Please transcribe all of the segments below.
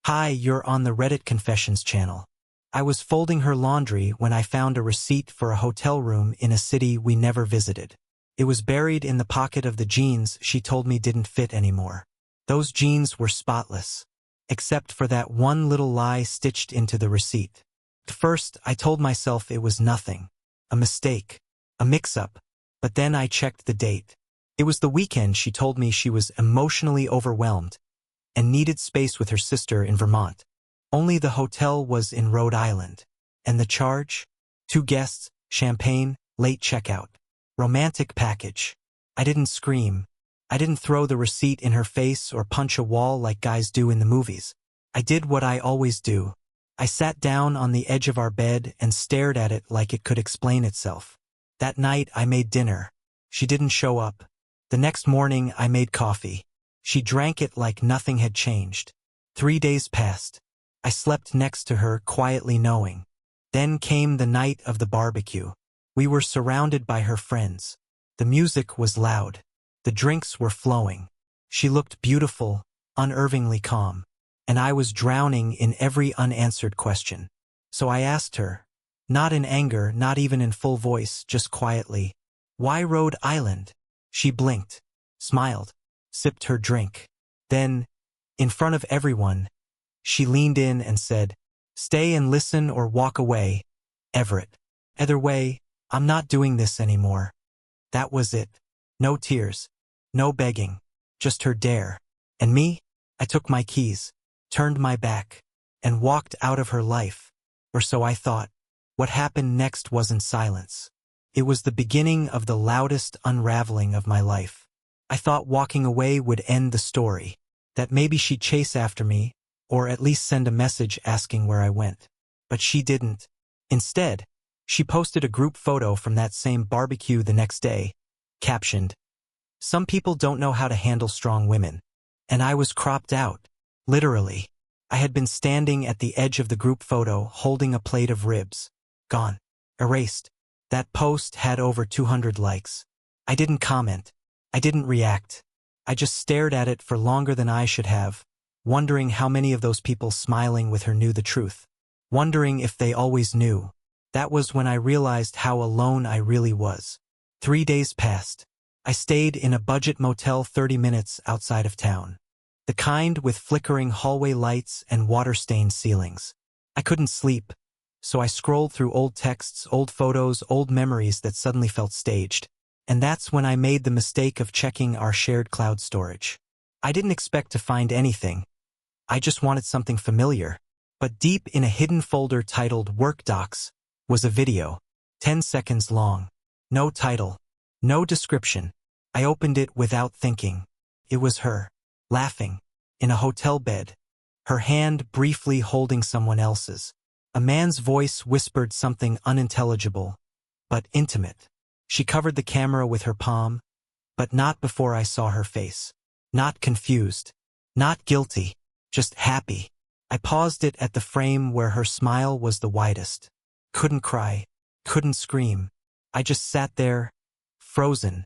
Hi, you're on the Reddit Confessions channel. I was folding her laundry when I found a receipt for a hotel room in a city we never visited. It was buried in the pocket of the jeans she told me didn't fit anymore. Those jeans were spotless, except for that one little lie stitched into the receipt. At first, I told myself it was nothing, a mistake, a mix-up, but then I checked the date. It was the weekend she told me she was emotionally overwhelmed and needed space with her sister in Vermont. Only the hotel was in Rhode Island. And the charge? 2 guests, champagne, late checkout. Romantic package. I didn't scream. I didn't throw the receipt in her face or punch a wall like guys do in the movies. I did what I always do. I sat down on the edge of our bed and stared at it like it could explain itself. That night I made dinner. She didn't show up. The next morning I made coffee. She drank it like nothing had changed. 3 days passed. I slept next to her, quietly knowing. Then came the night of the barbecue. We were surrounded by her friends. The music was loud. The drinks were flowing. She looked beautiful, unnervingly calm. And I was drowning in every unanswered question. So I asked her, not in anger, not even in full voice, just quietly, "Why Rhode Island?" She blinked, smiled, sipped her drink. Then, in front of everyone, she leaned in and said, "Stay and listen or walk away, Everett. Either way, I'm not doing this anymore." That was it. No tears, no begging, just her dare. And me? I took my keys, turned my back, and walked out of her life. Or so I thought. What happened next wasn't silence. It was the beginning of the loudest unraveling of my life. I thought walking away would end the story, that maybe she'd chase after me, or at least send a message asking where I went. But she didn't. Instead, she posted a group photo from that same barbecue the next day, captioned, "Some people don't know how to handle strong women." And I was cropped out. Literally. I had been standing at the edge of the group photo holding a plate of ribs. Gone. Erased. That post had over 200 likes. I didn't comment. I didn't react. I just stared at it for longer than I should have, wondering how many of those people smiling with her knew the truth. Wondering if they always knew. That was when I realized how alone I really was. 3 days passed. I stayed in a budget motel 30 minutes outside of town. The kind with flickering hallway lights and water-stained ceilings. I couldn't sleep, so I scrolled through old texts, old photos, old memories that suddenly felt staged. And that's when I made the mistake of checking our shared cloud storage. I didn't expect to find anything. I just wanted something familiar. But deep in a hidden folder titled Work Docs was a video, 10 seconds long. No title, no description. I opened it without thinking. It was her, laughing, in a hotel bed, her hand briefly holding someone else's. A man's voice whispered something unintelligible, but intimate. She covered the camera with her palm, but not before I saw her face. Not confused, not guilty, just happy. I paused it at the frame where her smile was the widest. Couldn't cry, couldn't scream. I just sat there, frozen,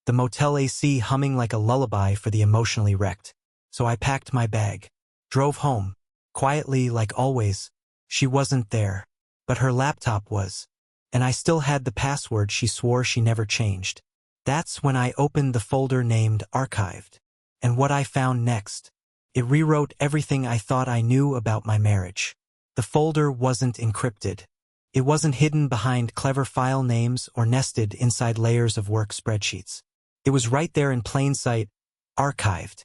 the motel AC humming like a lullaby for the emotionally wrecked. So I packed my bag, drove home, quietly like always. She wasn't there, but her laptop was, and I still had the password she swore she never changed. That's when I opened the folder named Archived. And what I found next, it rewrote everything I thought I knew about my marriage. The folder wasn't encrypted. It wasn't hidden behind clever file names or nested inside layers of work spreadsheets. It was right there in plain sight, archived.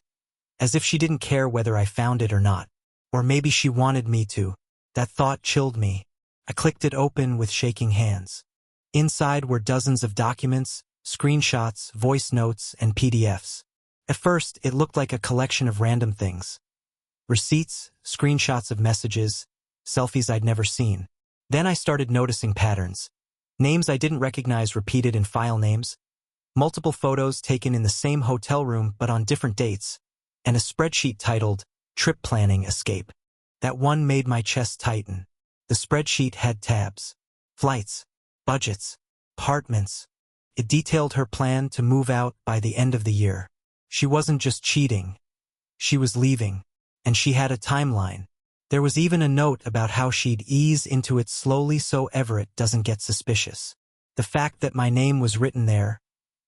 As if she didn't care whether I found it or not. Or maybe she wanted me to. That thought chilled me. I clicked it open with shaking hands. Inside were dozens of documents, screenshots, voice notes, and PDFs. At first, it looked like a collection of random things. Receipts, screenshots of messages, selfies I'd never seen. Then I started noticing patterns. Names I didn't recognize repeated in file names. Multiple photos taken in the same hotel room but on different dates. And a spreadsheet titled, Trip Planning Escape. That one made my chest tighten. The spreadsheet had tabs. Flights, budgets, apartments. It detailed her plan to move out by the end of the year. She wasn't just cheating. She was leaving. And she had a timeline. There was even a note about how she'd ease into it slowly so Everett doesn't get suspicious. The fact that my name was written there,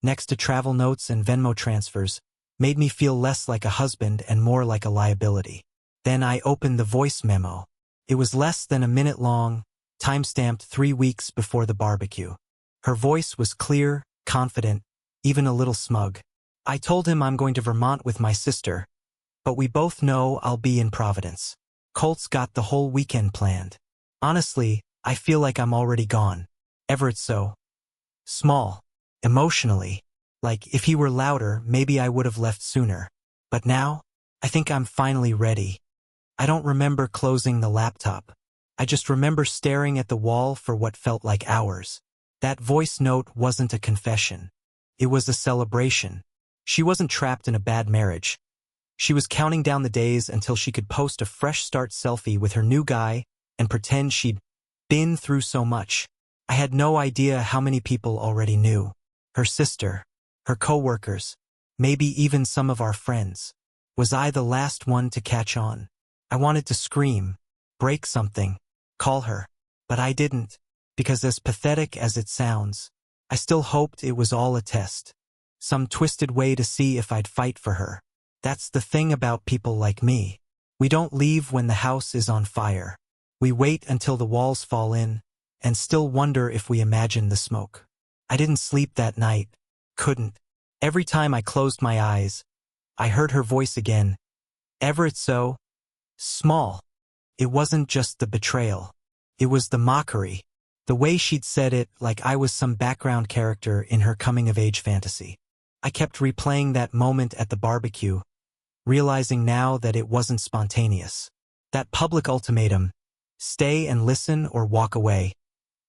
next to travel notes and Venmo transfers, made me feel less like a husband and more like a liability. Then I opened the voice memo. It was less than a minute long, time-stamped 3 weeks before the barbecue. Her voice was clear, confident, even a little smug. I told him I'm going to Vermont with my sister, but we both know I'll be in Providence. Colt's got the whole weekend planned. Honestly, I feel like I'm already gone. Everett's so small, emotionally. Like, if he were louder, maybe I would have left sooner. But now, I think I'm finally ready. I don't remember closing the laptop. I just remember staring at the wall for what felt like hours. That voice note wasn't a confession. It was a celebration. She wasn't trapped in a bad marriage. She was counting down the days until she could post a fresh start selfie with her new guy and pretend she'd been through so much. I had no idea how many people already knew. Her sister, her coworkers, maybe even some of our friends. Was I the last one to catch on? I wanted to scream, break something, call her, but I didn't, because as pathetic as it sounds, I still hoped it was all a test. Some twisted way to see if I'd fight for her. That's the thing about people like me. We don't leave when the house is on fire. We wait until the walls fall in, and still wonder if we imagine the smoke. I didn't sleep that night. Couldn't. Every time I closed my eyes, I heard her voice again. Everett so small. It wasn't just the betrayal. It was the mockery. The way she'd said it like I was some background character in her coming-of-age fantasy. I kept replaying that moment at the barbecue, realizing now that it wasn't spontaneous. That public ultimatum, stay and listen or walk away.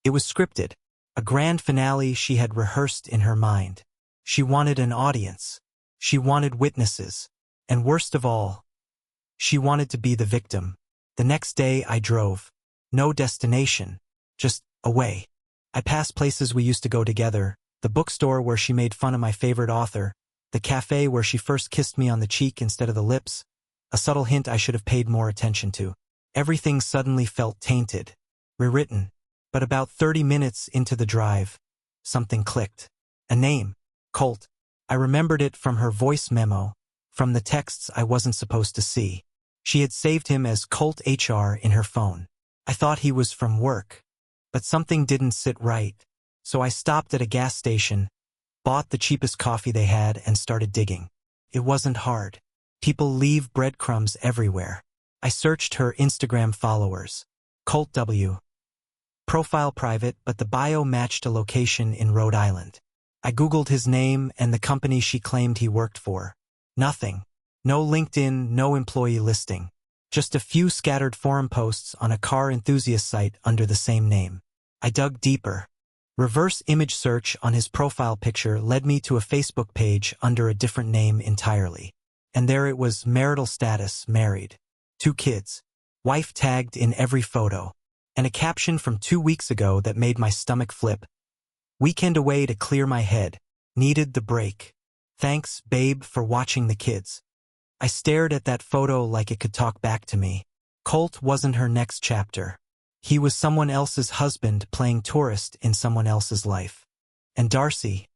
It was scripted, a grand finale she had rehearsed in her mind. She wanted an audience. She wanted witnesses. And worst of all, she wanted to be the victim. The next day I drove. No destination, just away. I passed places we used to go together, the bookstore where she made fun of my favorite author, the cafe where she first kissed me on the cheek instead of the lips, a subtle hint I should have paid more attention to. Everything suddenly felt tainted, rewritten. But about 30 minutes into the drive, something clicked. A name, Colt. I remembered it from her voice memo, from the texts I wasn't supposed to see. She had saved him as Colt HR in her phone. I thought he was from work. But something didn't sit right. So I stopped at a gas station, bought the cheapest coffee they had, and started digging. It wasn't hard. People leave breadcrumbs everywhere. I searched her Instagram followers. Colt W. Profile private, but the bio matched a location in Rhode Island. I Googled his name and the company she claimed he worked for. Nothing. No LinkedIn, no employee listing. Just a few scattered forum posts on a car enthusiast site under the same name. I dug deeper. Reverse image search on his profile picture led me to a Facebook page under a different name entirely. And there it was, marital status, married. 2 kids. Wife tagged in every photo. And a caption from 2 weeks ago that made my stomach flip. Weekend away to clear my head. Needed the break. Thanks, babe, for watching the kids. I stared at that photo like it could talk back to me. Colt wasn't her next chapter. He was someone else's husband playing tourist in someone else's life. And Darcy,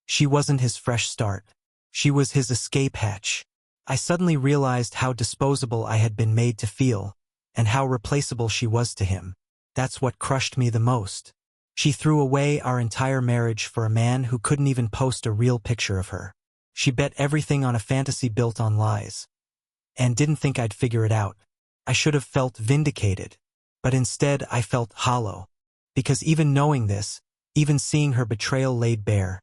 she wasn't his fresh start. She was his escape hatch. I suddenly realized how disposable I had been made to feel, and how replaceable she was to him. That's what crushed me the most. She threw away our entire marriage for a man who couldn't even post a real picture of her. She bet everything on a fantasy built on lies. And didn't think I'd figure it out. I should have felt vindicated. But instead I felt hollow. Because even knowing this, even seeing her betrayal laid bare,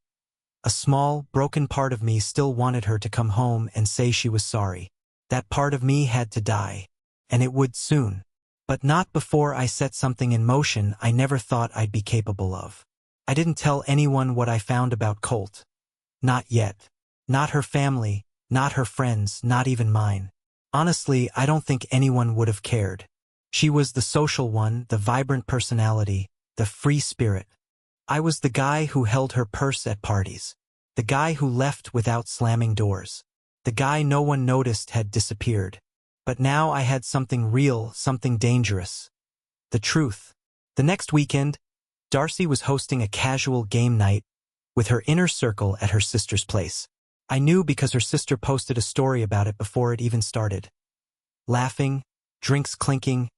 a small, broken part of me still wanted her to come home and say she was sorry. That part of me had to die. And it would soon. But not before I set something in motion I never thought I'd be capable of. I didn't tell anyone what I found about Colt. Not yet. Not her family, not her friends, not even mine. Honestly, I don't think anyone would have cared. She was the social one, the vibrant personality, the free spirit. I was the guy who held her purse at parties. The guy who left without slamming doors. The guy no one noticed had disappeared. But now I had something real, something dangerous. The truth. The next weekend, Darcy was hosting a casual game night with her inner circle at her sister's place. I knew because her sister posted a story about it before it even started. Laughing, drinks clinking,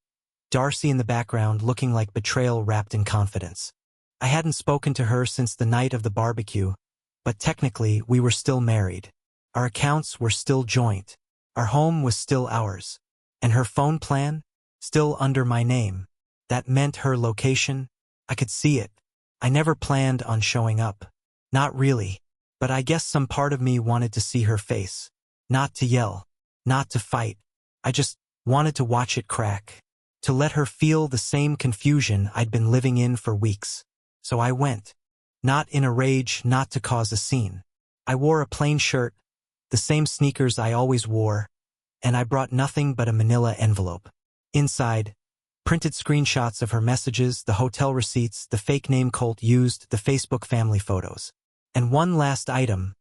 Darcy in the background looking like betrayal wrapped in confidence. I hadn't spoken to her since the night of the barbecue, but technically we were still married. Our accounts were still joint. Our home was still ours. And her phone plan? Still under my name. That meant her location? I could see it. I never planned on showing up. Not really. But I guess some part of me wanted to see her face. Not to yell. Not to fight. I just wanted to watch it crack. To let her feel the same confusion I'd been living in for weeks. So I went. Not in a rage, not to cause a scene. I wore a plain shirt, the same sneakers I always wore, and I brought nothing but a manila envelope. Inside, printed screenshots of her messages, the hotel receipts, the fake name Colt used, the Facebook family photos. And one last item,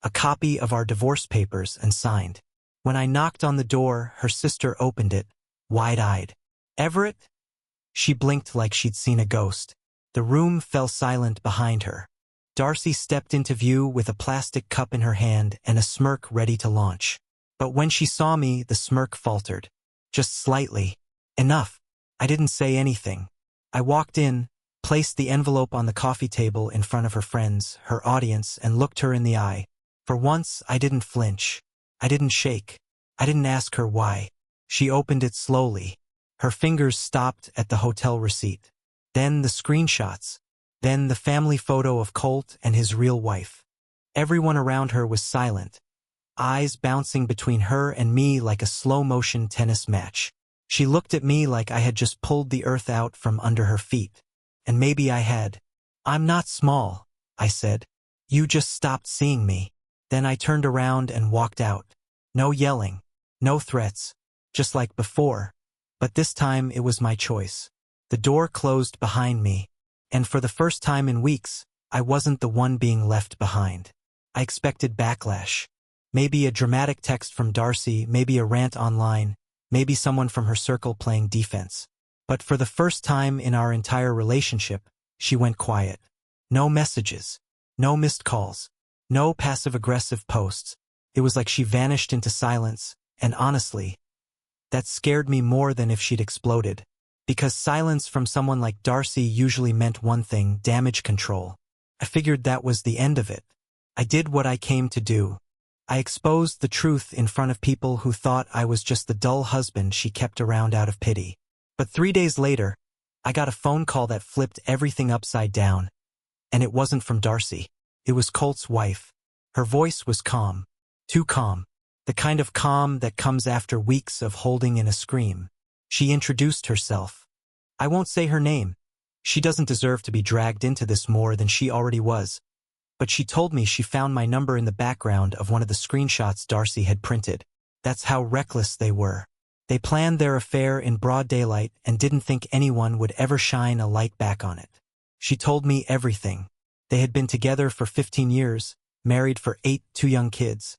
a copy of our divorce papers and signed. When I knocked on the door, her sister opened it, wide-eyed. "Everett?" She blinked like she'd seen a ghost. The room fell silent behind her. Darcy stepped into view with a plastic cup in her hand and a smirk ready to launch. But when she saw me, the smirk faltered. Just slightly. Enough. I didn't say anything. I walked in, placed the envelope on the coffee table in front of her friends, her audience, and looked her in the eye. For once, I didn't flinch. I didn't shake. I didn't ask her why. She opened it slowly. Her fingers stopped at the hotel receipt. Then the screenshots. Then the family photo of Colt and his real wife. Everyone around her was silent, eyes bouncing between her and me like a slow-motion tennis match. She looked at me like I had just pulled the earth out from under her feet. And maybe I had. "I'm not small," I said. "You just stopped seeing me." Then I turned around and walked out. No yelling, no threats, just like before. But this time it was my choice. The door closed behind me, and for the first time in weeks, I wasn't the one being left behind. I expected backlash. Maybe a dramatic text from Darcy, maybe a rant online, maybe someone from her circle playing defense. But for the first time in our entire relationship, she went quiet. No messages, no missed calls, no passive-aggressive posts. It was like she vanished into silence, and honestly, that scared me more than if she'd exploded. Because silence from someone like Darcy usually meant one thing: damage control. I figured that was the end of it. I did what I came to do. I exposed the truth in front of people who thought I was just the dull husband she kept around out of pity. But 3 days later, I got a phone call that flipped everything upside down. And it wasn't from Darcy. It was Colt's wife. Her voice was calm. Too calm. The kind of calm that comes after weeks of holding in a scream. She introduced herself. I won't say her name. She doesn't deserve to be dragged into this more than she already was. But she told me she found my number in the background of one of the screenshots Darcy had printed. That's how reckless they were. They planned their affair in broad daylight and didn't think anyone would ever shine a light back on it. She told me everything. They had been together for 15 years, married for 8, 2 young kids,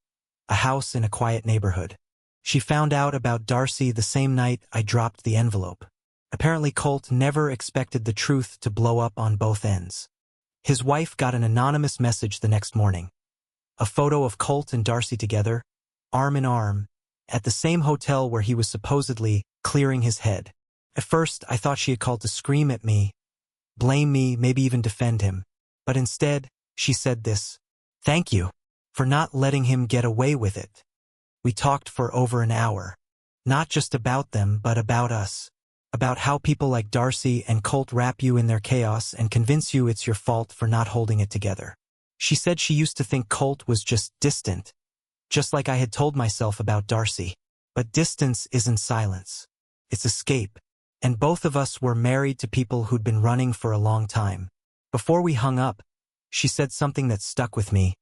a house in a quiet neighborhood. She found out about Darcy the same night I dropped the envelope. Apparently Colt never expected the truth to blow up on both ends. His wife got an anonymous message the next morning. A photo of Colt and Darcy together, arm in arm, at the same hotel where he was supposedly clearing his head. At first, I thought she had called to scream at me, blame me, maybe even defend him. But instead, she said this: "Thank you for not letting him get away with it." We talked for over an hour. Not just about them, but about us. About how people like Darcy and Colt wrap you in their chaos and convince you it's your fault for not holding it together. She said she used to think Colt was just distant, just like I had told myself about Darcy. But distance isn't silence. It's escape. And both of us were married to people who'd been running for a long time. Before we hung up, she said something that stuck with me.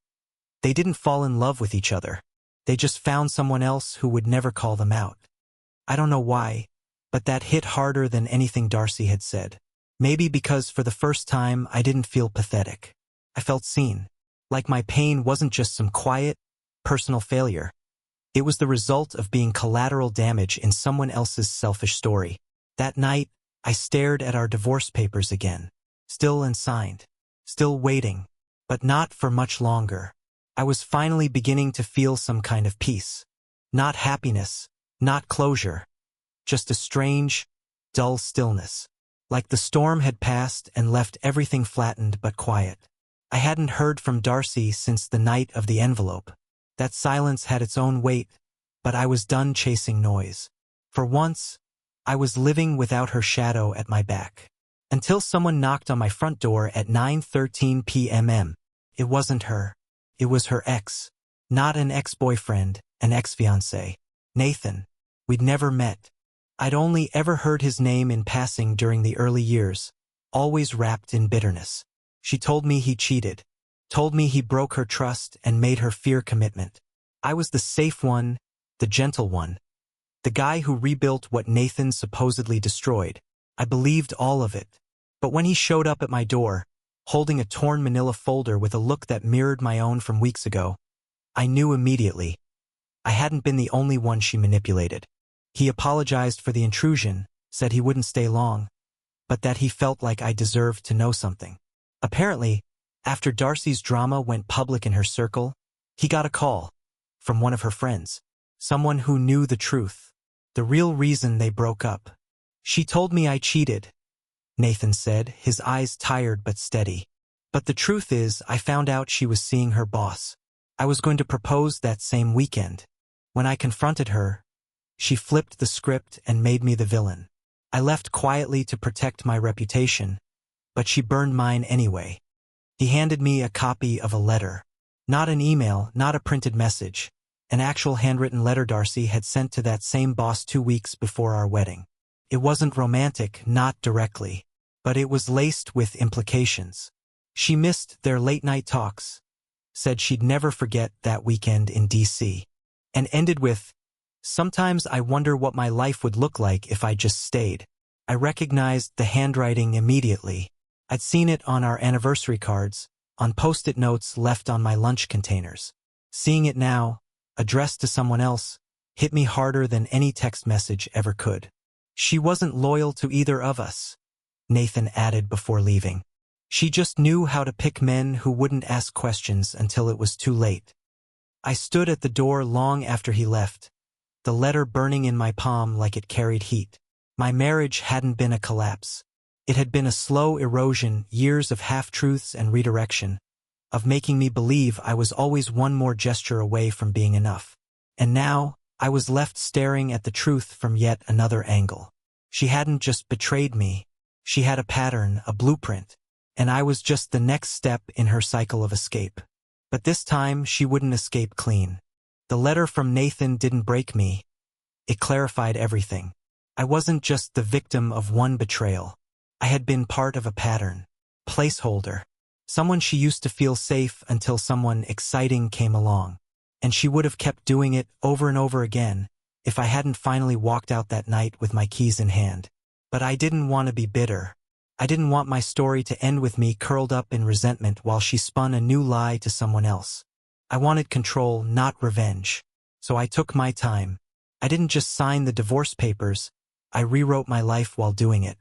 They didn't fall in love with each other. They just found someone else who would never call them out. I don't know why, but that hit harder than anything Darcy had said. Maybe because for the first time I didn't feel pathetic. I felt seen. Like my pain wasn't just some quiet, personal failure. It was the result of being collateral damage in someone else's selfish story. That night, I stared at our divorce papers again. Still unsigned. Still waiting. But not for much longer. I was finally beginning to feel some kind of peace. Not happiness. Not closure. Just a strange, dull stillness. Like the storm had passed and left everything flattened but quiet. I hadn't heard from Darcy since the night of the envelope. That silence had its own weight, but I was done chasing noise. For once, I was living without her shadow at my back. Until someone knocked on my front door at 9:13 p.m. It wasn't her. It was her ex. Not an ex-boyfriend, an ex-fiancé. Nathan. We'd never met. I'd only ever heard his name in passing during the early years, always wrapped in bitterness. She told me he cheated. Told me he broke her trust and made her fear commitment. I was the safe one, the gentle one. The guy who rebuilt what Nathan supposedly destroyed. I believed all of it. But when he showed up at my door, holding a torn manila folder with a look that mirrored my own from weeks ago, I knew immediately. I hadn't been the only one she manipulated. He apologized for the intrusion, said he wouldn't stay long, but that he felt like I deserved to know something. Apparently, after Darcy's drama went public in her circle, he got a call from one of her friends, someone who knew the truth, the real reason they broke up. She told me I cheated, Nathan said, his eyes tired but steady. But the truth is, I found out she was seeing her boss. I was going to propose that same weekend. When I confronted her, she flipped the script and made me the villain. I left quietly to protect my reputation, but she burned mine anyway. He handed me a copy of a letter. Not an email, not a printed message. An actual handwritten letter Darcy had sent to that same boss 2 weeks before our wedding. It wasn't romantic, not directly, but it was laced with implications. She missed their late-night talks, said she'd never forget that weekend in D.C., and ended with, "Sometimes I wonder what my life would look like if I just stayed." I recognized the handwriting immediately. I'd seen it on our anniversary cards, on post-it notes left on my lunch containers. Seeing it now, addressed to someone else, hit me harder than any text message ever could. She wasn't loyal to either of us, Nathan added before leaving. She just knew how to pick men who wouldn't ask questions until it was too late. I stood at the door long after he left, the letter burning in my palm like it carried heat. My marriage hadn't been a collapse. It had been a slow erosion, years of half-truths and redirection, of making me believe I was always one more gesture away from being enough. And now, I was left staring at the truth from yet another angle. She hadn't just betrayed me. She had a pattern, a blueprint, and I was just the next step in her cycle of escape. But this time, she wouldn't escape clean. The letter from Nathan didn't break me. It clarified everything. I wasn't just the victim of one betrayal. I had been part of a pattern. Placeholder. Someone she used to feel safe until someone exciting came along. And she would have kept doing it over and over again if I hadn't finally walked out that night with my keys in hand. But I didn't want to be bitter. I didn't want my story to end with me curled up in resentment while she spun a new lie to someone else. I wanted control, not revenge. So I took my time. I didn't just sign the divorce papers. I rewrote my life while doing it.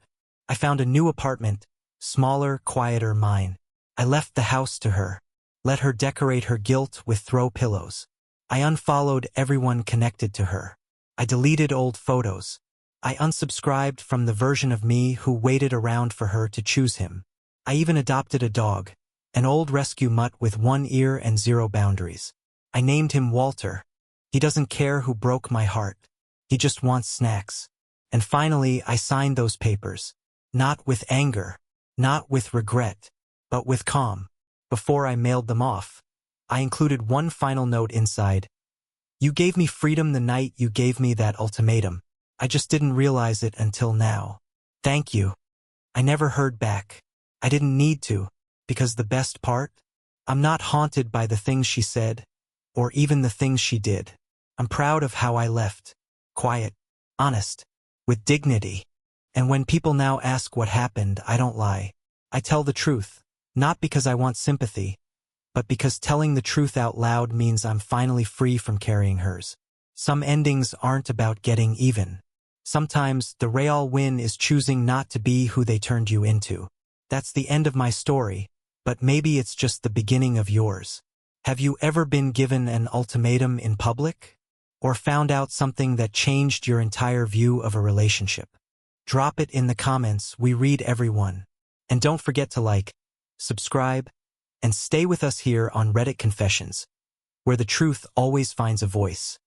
I found a new apartment, smaller, quieter, mine. I left the house to her. Let her decorate her guilt with throw pillows. I unfollowed everyone connected to her. I deleted old photos. I unsubscribed from the version of me who waited around for her to choose him. I even adopted a dog, an old rescue mutt with 1 ear and 0 boundaries. I named him Walter. He doesn't care who broke my heart. He just wants snacks. And finally, I signed those papers. Not with anger, not with regret, but with calm. Before I mailed them off, I included one final note inside. "You gave me freedom the night you gave me that ultimatum. I just didn't realize it until now. Thank you." I never heard back. I didn't need to, because the best part? I'm not haunted by the things she said, or even the things she did. I'm proud of how I left. Quiet, honest, with dignity. And when people now ask what happened, I don't lie. I tell the truth, not because I want sympathy, but because telling the truth out loud means I'm finally free from carrying hers. Some endings aren't about getting even. Sometimes the real win is choosing not to be who they turned you into. That's the end of my story, but maybe it's just the beginning of yours. Have you ever been given an ultimatum in public? Or found out something that changed your entire view of a relationship? Drop it in the comments, we read everyone. And don't forget to like, subscribe, and stay with us here on Reddit Confessions, where the truth always finds a voice.